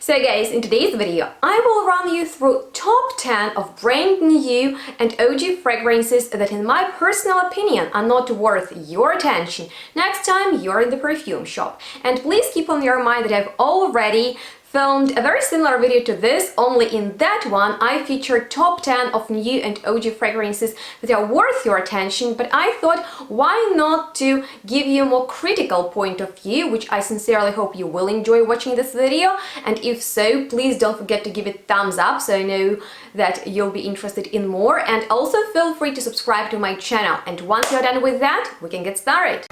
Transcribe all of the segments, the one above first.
So guys, in today's video, I will run you through top 10 of brand new and OG fragrances that in my personal opinion are not worth your attention next time you're in the perfume shop. And please keep on your mind that I've already filmed a very similar video to this, only in that one I featured top 10 of new and OG fragrances that are worth your attention, but I thought why not to give you a more critical point of view, which I sincerely hope you will enjoy watching this video, and if so, please don't forget to give it thumbs up so I know that you'll be interested in more, and also feel free to subscribe to my channel, and once you're done with that, we can get started.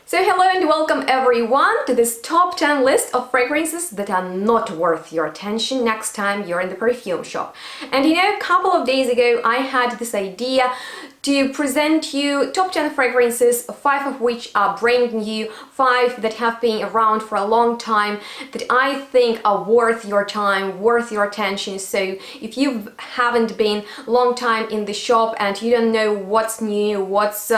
So hello and welcome everyone to this top 10 list of fragrances that are not worth your attention next time you're in the perfume shop. And you know, a couple of days ago I had this idea to present you top 10 fragrances, 5 of which are brand new, 5 that have been around for a long time, that I think are worth your time, worth your attention. So if you haven't been long time in the shop and you don't know what's new, what's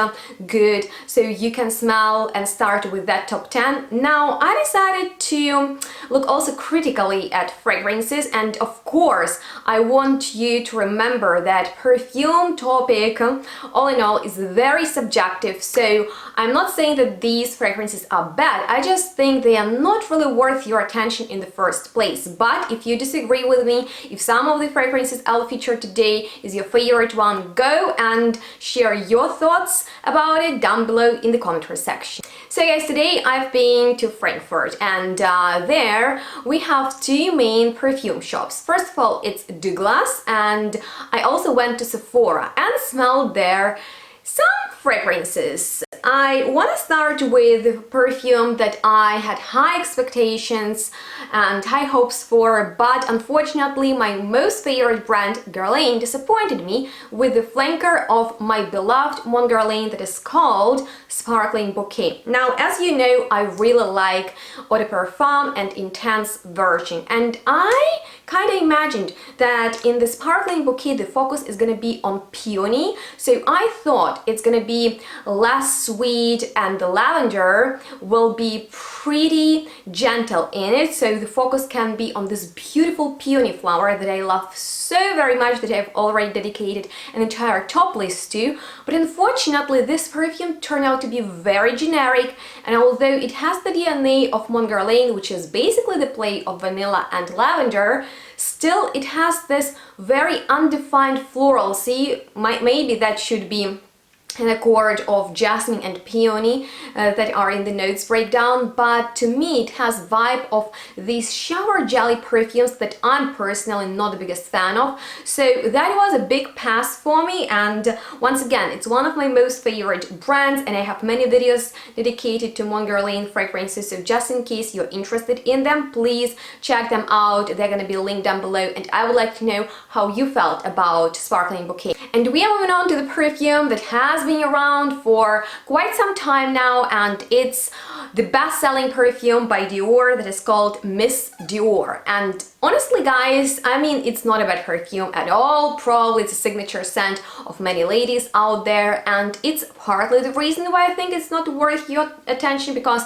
good, so you can smell and start with that top 10. Now I decided to look also critically at fragrances, and of course I want you to remember that perfume topic all in all is very subjective, so I'm not saying that these fragrances are bad, I just think they are not really worth your attention in the first place. But if you disagree with me, if some of the fragrances I'll feature today is your favorite one, go and share your thoughts about it down below in the commentary section. So guys, today I've been to Frankfurt, and there we have two main perfume shops. First of all, it's Douglas, and I also went to Sephora and smelled there some fragrances. I want to start with perfume that I had high expectations and high hopes for, but unfortunately my most favorite brand, Guerlain, disappointed me with the flanker of my beloved Guerlain that is called Sparkling Bouquet. Now, as you know, I really like Eau de Parfum and Intense Virgin, and I kind of imagined that in the Sparkling Bouquet the focus is going to be on peony, so I thought it's going to be less sweet and the lavender will be pretty gentle in it, so the focus can be on this beautiful peony flower that I love so very much that I've already dedicated an entire top list to. But unfortunately this perfume turned out to be very generic, and although it has the DNA of Guerlain, which is basically the play of vanilla and lavender, still it has this very undefined floral. See, maybe that should be an accord of jasmine and peony that are in the notes breakdown, but to me it has vibe of these shower jelly perfumes that I'm personally not the biggest fan of, so that was a big pass for me. And once again, it's one of my most favorite brands, and I have many videos dedicated to Guerlain fragrances, so just in case you're interested in them, please check them out. They're gonna be linked down below, and I would like to know how you felt about Sparkling Bouquet. And we are moving on to the perfume that has been around for quite some time now, and it's the best-selling perfume by Dior that is called Miss Dior. And honestly guys, I mean, it's not a bad perfume at all. Probably it's a signature scent of many ladies out there, and it's partly the reason why I think it's not worth your attention, because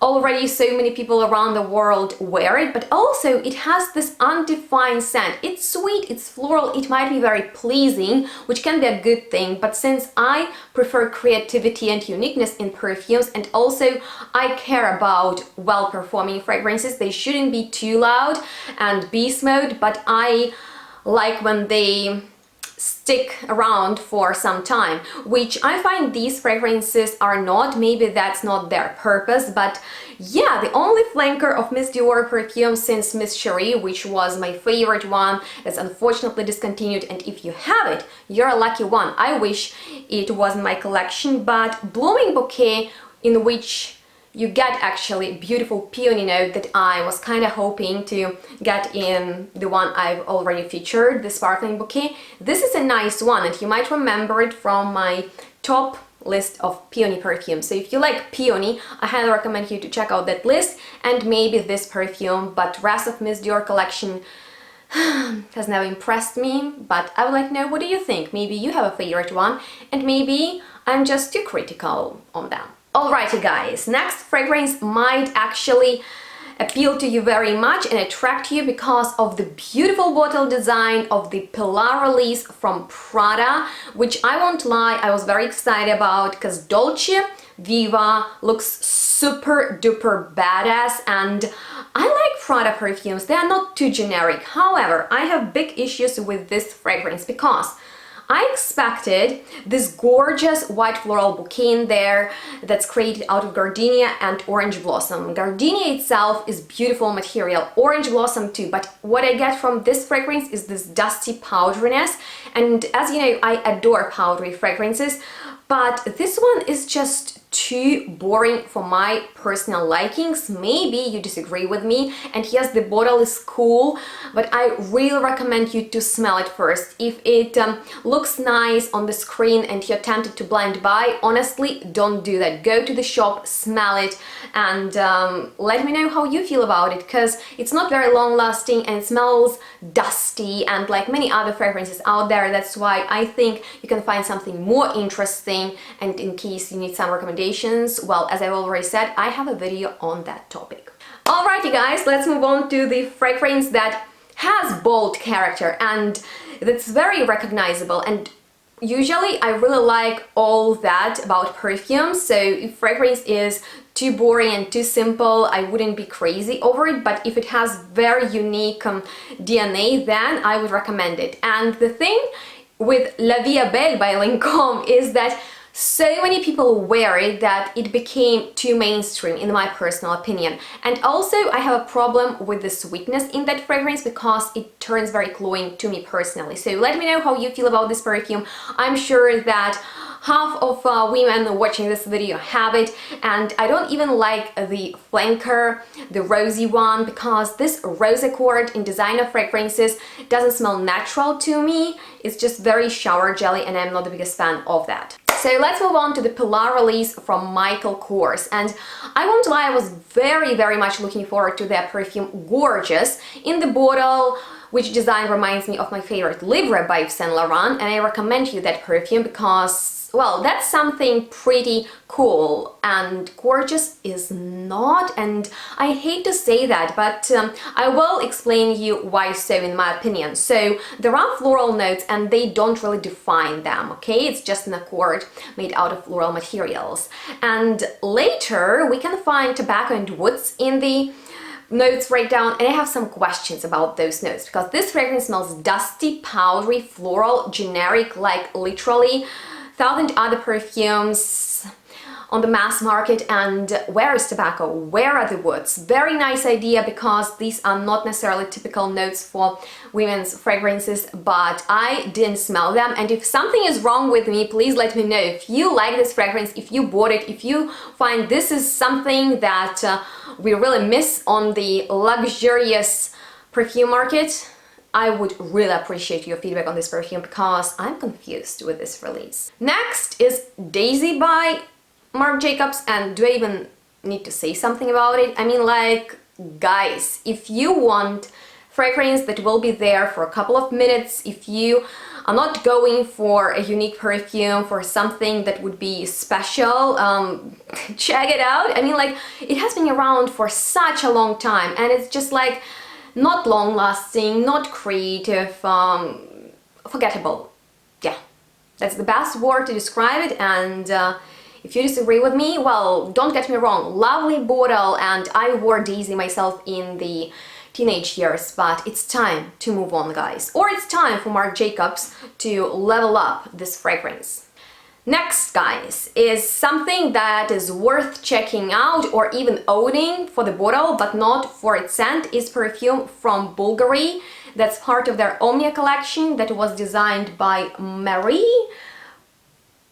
already so many people around the world wear it, but also it has this undefined scent. It's sweet, it's floral, it might be very pleasing, which can be a good thing, but since I prefer creativity and uniqueness in perfumes, and also I care about well-performing fragrances, they shouldn't be too loud and beast mode, but I like when they stick around for some time, which I find these fragrances are not. Maybe that's not their purpose, but yeah, the only flanker of Miss Dior perfume since Miss Cherie, which was my favorite one, is unfortunately discontinued, and if you have it, you're a lucky one. I wish it was in my collection, but Blooming Bouquet, in which you get actually beautiful peony note that I was kind of hoping to get in the one I've already featured, the Sparkling Bouquet. This is a nice one, and you might remember it from my top list of peony perfumes. So if you like peony, I highly recommend you to check out that list and maybe this perfume, but rest of Miss Dior collection has never impressed me, but I would like to know, what do you think? Maybe you have a favorite one, and maybe I'm just too critical on them. Alrighty guys, next fragrance might actually appeal to you very much and attract you because of the beautiful bottle design of the Pillar release from Prada, which I won't lie, I was very excited about because Dolce Viva looks super duper badass, and I like Prada perfumes. They are not too generic. However, I have big issues with this fragrance because I expected this gorgeous white floral bouquet in there that's created out of gardenia and orange blossom. Gardenia itself is beautiful material, orange blossom too, but what I get from this fragrance is this dusty powderiness, and as you know, I adore powdery fragrances, but this one is just too boring for my personal likings. Maybe you disagree with me, and yes, the bottle is cool, but I really recommend you to smell it first. If it looks nice on the screen and you're tempted to blind buy, honestly, don't do that. Go to the shop, smell it, and let me know how you feel about it, because it's not very long lasting and it smells dusty and like many other fragrances out there. That's why I think you can find something more interesting, and in case you need some recommendations, well, as I've already said, I have a video on that topic. Alrighty guys, let's move on to the fragrance that has bold character and that's very recognizable, and usually I really like all that about perfumes, so if fragrance is too boring and too simple, I wouldn't be crazy over it, but if it has very unique DNA, then I would recommend it. And the thing with La Vie est Belle by Lancôme is that so many people wear it that it became too mainstream, in my personal opinion. And also I have a problem with the sweetness in that fragrance because it turns very cloying to me personally. So let me know how you feel about this perfume. I'm sure that half of women watching this video have it, and I don't even like the flanker, the rosy one, because this rose accord in designer fragrances doesn't smell natural to me. It's just very shower jelly, and I'm not the biggest fan of that. So let's move on to the Pillar release from Michael, and I won't lie, I was very much looking forward to their perfume Gorgeous. In the bottle, which design reminds me of my favorite Libra by Saint Laurent, and I recommend you that perfume because, well, that's something pretty cool, and Gorgeous is not, and I hate to say that, but I will explain you why so, in my opinion. So there are floral notes and they don't really define them, okay? It's just an accord made out of floral materials, and later we can find tobacco and woods in the notes breakdown, and I have some questions about those notes because this fragrance smells dusty, powdery, floral, generic, like literally 1,000 other perfumes on the mass market. And where is tobacco? Where are the woods? Very nice idea, because these are not necessarily typical notes for women's fragrances, but I didn't smell them. And if something is wrong with me, please let me know. If you like this fragrance, if you bought it, if you find this is something that we really miss on the luxurious perfume market, I would really appreciate your feedback on this perfume because I'm confused with this release. Next is Daisy by Marc Jacobs, and do I even need to say something about it? I mean, like, guys, if you want fragrance that will be there for a couple of minutes, if you are not going for a unique perfume, for something that would be special, check it out. I mean, like, it has been around for such a long time, and it's just like not long lasting, not creative, forgettable. Yeah, that's the best word to describe it. And if you disagree with me, well, don't get me wrong, lovely bottle, and I wore Daisy myself in the teenage years, but it's time to move on, guys. Or it's time for Marc Jacobs to level up this fragrance. Next, guys, is something that is worth checking out or even owning for the bottle, but not for its scent, is perfume from Bulgari. That's part of their Omnia collection that was designed by Marie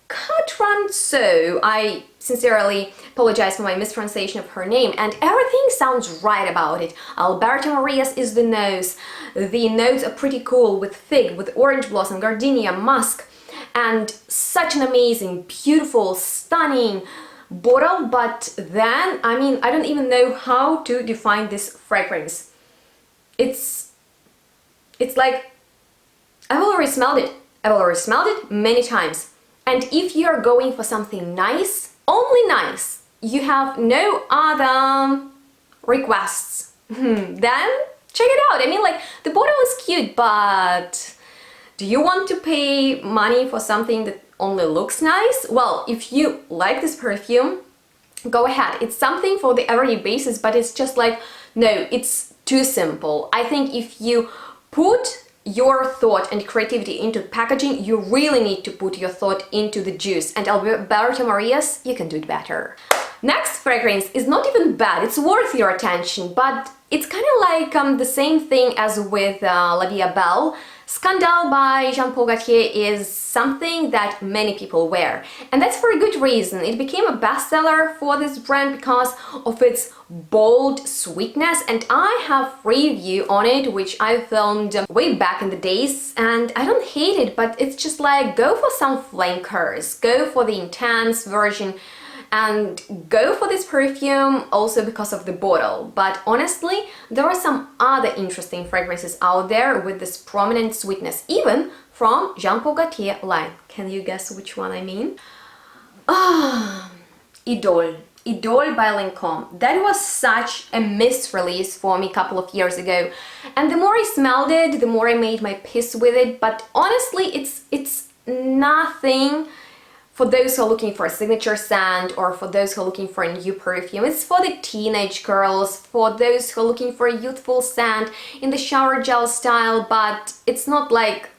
Catranso. I sincerely apologize for my mispronunciation of her name, and everything sounds right about it. Alberto Marias is the nose. The notes are pretty cool, with fig, with orange blossom, gardenia, musk, and such an amazing, beautiful, stunning bottle. But then, I mean, I don't even know how to define this fragrance. It's like, I've already smelled it. I've already smelled it many times. And if you're going for something nice, only nice, you have no other requests, then check it out. I mean, like, the bottle is cute, but do you want to pay money for something that only looks nice? Well, if you like this perfume, go ahead. It's something for the everyday basis, but it's just like, no, it's too simple. I think if you put your thought and creativity into packaging, you really need to put your thought into the juice. And Alberto Marias, you can do it better. Next fragrance is not even bad, it's worth your attention, but it's kind of like the same thing as with La Vie Belle. Scandale by Jean Paul Gaultier is something that many people wear, and that's for a good reason. It became a bestseller for this brand because of its bold sweetness, and I have a review on it which I filmed way back in the days, and I don't hate it, but it's just like, go for some flankers, go for the intense version, and go for this perfume also because of the bottle. But honestly, there are some other interesting fragrances out there with this prominent sweetness, even from Jean Paul Gaultier line. Can you guess which one I mean? Idole. Idole by Lancôme. That was such a missed release for me a couple of years ago, and the more I smelled it, the more I made my peace with it. But honestly, it's nothing for those who are looking for a signature scent or for those who are looking for a new perfume. It's for the teenage girls, for those who are looking for a youthful scent in the shower gel style, but it's not like,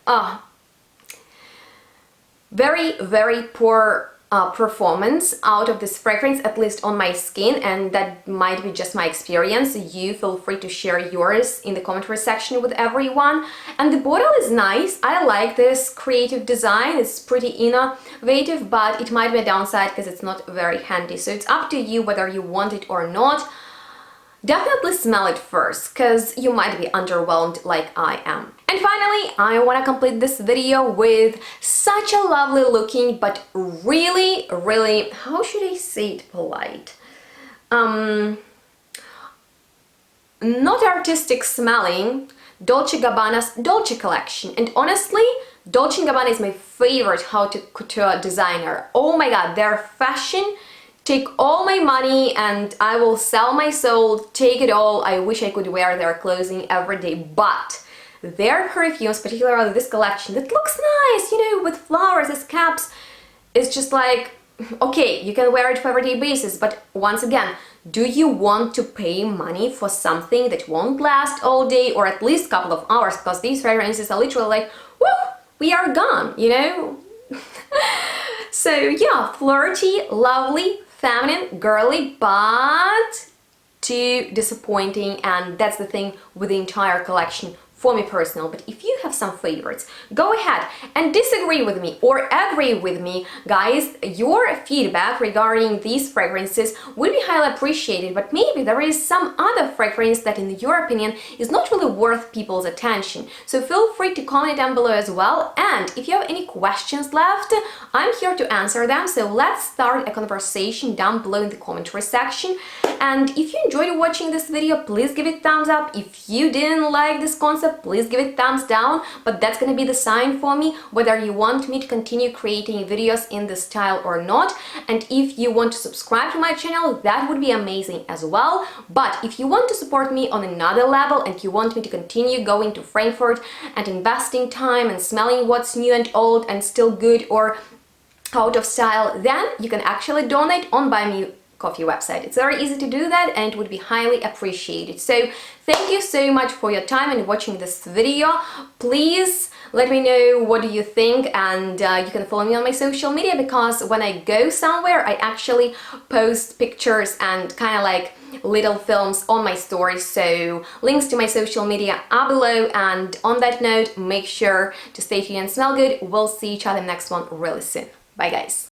very, very poor performance out of this fragrance, at least on my skin, and that might be just my experience. You feel free to share yours in the commentary section with everyone. And the bottle is nice. I like this creative design. It's pretty innovative, but it might be a downside because it's not very handy. So it's up to you whether you want it or not. Definitely smell it first, because you might be underwhelmed like I am. And finally, I want to complete this video with such a lovely looking, but really, really, how should I say it polite? Not artistic smelling Dolce Gabbana's Dolce collection. And honestly, Dolce & Gabbana is my favorite haute couture designer. Oh my god, their fashion, take all my money and I will sell my soul, take it all. I wish I could wear their clothing every day, but their perfumes, particularly this collection, that looks nice, you know, with flowers as caps, it's just like, okay, you can wear it for everyday basis, but once again, do you want to pay money for something that won't last all day or at least a couple of hours? Because these fragrances are literally like, woo, we are gone, you know? So yeah, flirty, lovely, feminine, girly, but too disappointing, and that's the thing with the entire collection for me personal. But if you have some favorites, go ahead and disagree with me or agree with me, guys. Your feedback regarding these fragrances would be highly appreciated, but maybe there is some other fragrance that in your opinion is not really worth people's attention. So feel free to comment down below as well, and if you have any questions left, I'm here to answer them. So let's start a conversation down below in the commentary section. And if you enjoyed watching this video, please give it thumbs up. If you didn't like this concept, please give it thumbs down, but that's gonna be the sign for me whether you want me to continue creating videos in this style or not. And if you want to subscribe to my channel, that would be amazing as well. But if you want to support me on another level and you want me to continue going to Frankfurt and investing time and smelling what's new and old and still good or out of style, then you can actually donate on Buy Me Coffee website. It's very easy to do that and it would be highly appreciated. So thank you so much for your time and watching this video. Please let me know what do you think, and you can follow me on my social media, because when I go somewhere I actually post pictures and kind of like little films on my stories. So links to my social media are below, and on that note, make sure to stay tuned and smell good. We'll see each other in the next one really soon. Bye guys.